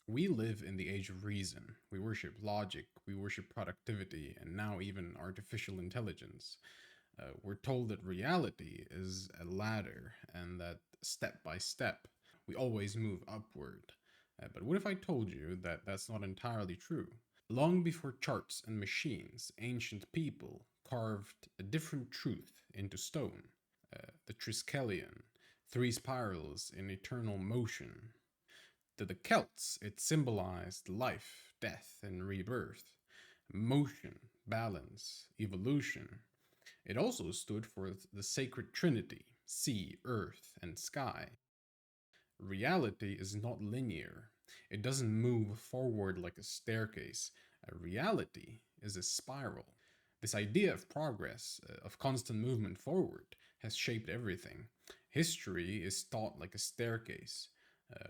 We live in the age of reason. We worship logic, we worship productivity, and now even artificial intelligence. We're told that reality is a ladder and that step by step we always move upward. But what if I told you that that's not entirely true? Long before charts and machines, ancient people carved a different truth into stone. The Triskelion, three spirals in eternal motion. To the Celts, it symbolized life, death, and rebirth, motion, balance, evolution. It also stood for the sacred trinity sea, earth, and sky. Reality is not linear, it doesn't move forward like a staircase. A reality is a spiral. This idea of progress, of constant movement forward, has shaped everything. History is taught like a staircase.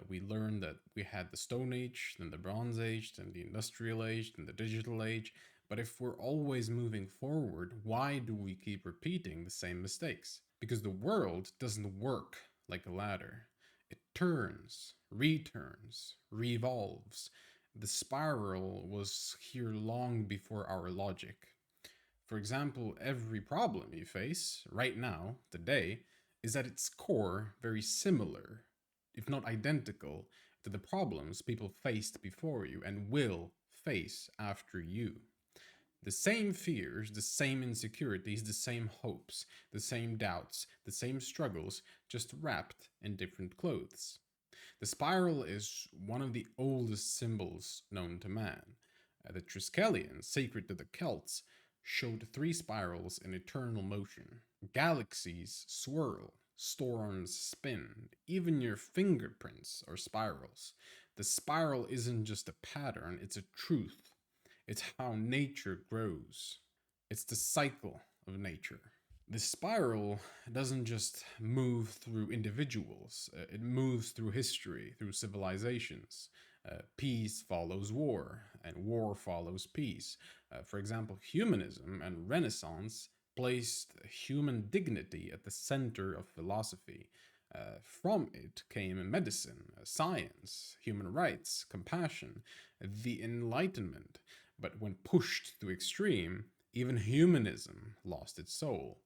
We learned that we had the Stone Age, then the Bronze Age, then the Industrial Age, then the Digital Age. But if we're always moving forward, why do we keep repeating the same mistakes? Because the world doesn't work like a ladder. It turns, returns, revolves. The spiral was here long before our logic. For example, every problem you face right now, today, is at its core very similar, if not identical, to the problems people faced before you and will face after you. The same fears, the same insecurities, the same hopes, the same doubts, the same struggles, just wrapped in different clothes. The spiral is one of the oldest symbols known to man. The Triskelion, sacred to the Celts, showed three spirals in eternal motion. Galaxies swirl, storms spin, even your fingerprints are spirals. The spiral isn't just a pattern, it's a truth. It's how nature grows. It's the cycle of nature. The spiral doesn't just move through individuals, it moves through history, through civilizations. Peace follows war, and war follows peace. For example, humanism and Renaissance placed human dignity at the center of philosophy. From it came medicine, science, human rights, compassion, the Enlightenment. But when pushed to extreme, even humanism lost its soul.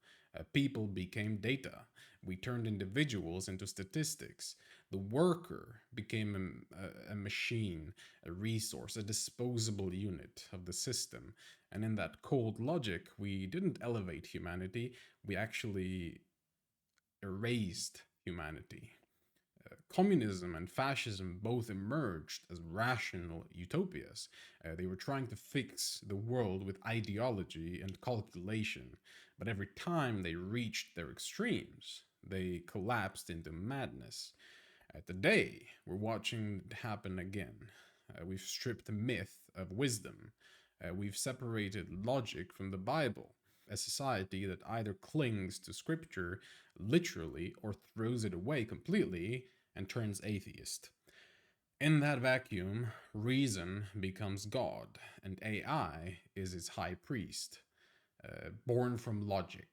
People became data. We turned individuals into statistics. The worker became a machine, a resource, a disposable unit of the system. And in that cold logic, we didn't elevate humanity, we actually erased humanity. Communism and fascism both emerged as rational utopias. They were trying to fix the world with ideology and calculation, but every time they reached their extremes, they collapsed into madness. Today, we're watching it happen again. We've stripped myth of wisdom. We've separated logic from the Bible. A society that either clings to scripture literally or throws it away completely and turns atheist. In that vacuum, reason becomes God, and AI is its high priest, born from logic,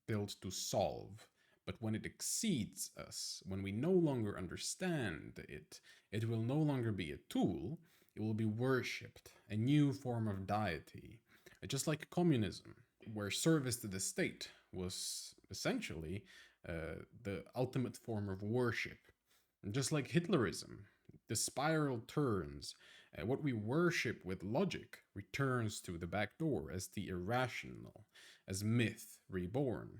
built to solve. But when it exceeds us, when we no longer understand it, it will no longer be a tool, it will be worshipped, a new form of deity. Just like communism, where service to the state was essentially the ultimate form of worship. And just like Hitlerism, the spiral turns. What we worship with logic returns to the back door as the irrational, as myth reborn.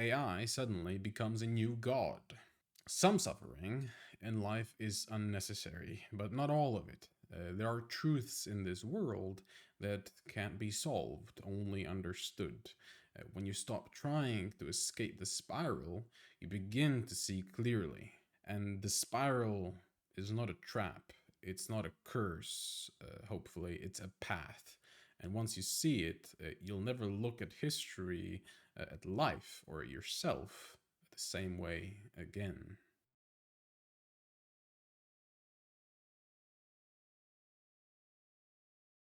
AI suddenly becomes a new god. Some suffering in life is unnecessary, but not all of it. There are truths in this world that can't be solved, only understood. When you stop trying to escape the spiral, you begin to see clearly. And the spiral is not a trap, it's not a curse, hopefully, it's a path. And once you see it, you'll never look at history, at life, or at yourself the same way again.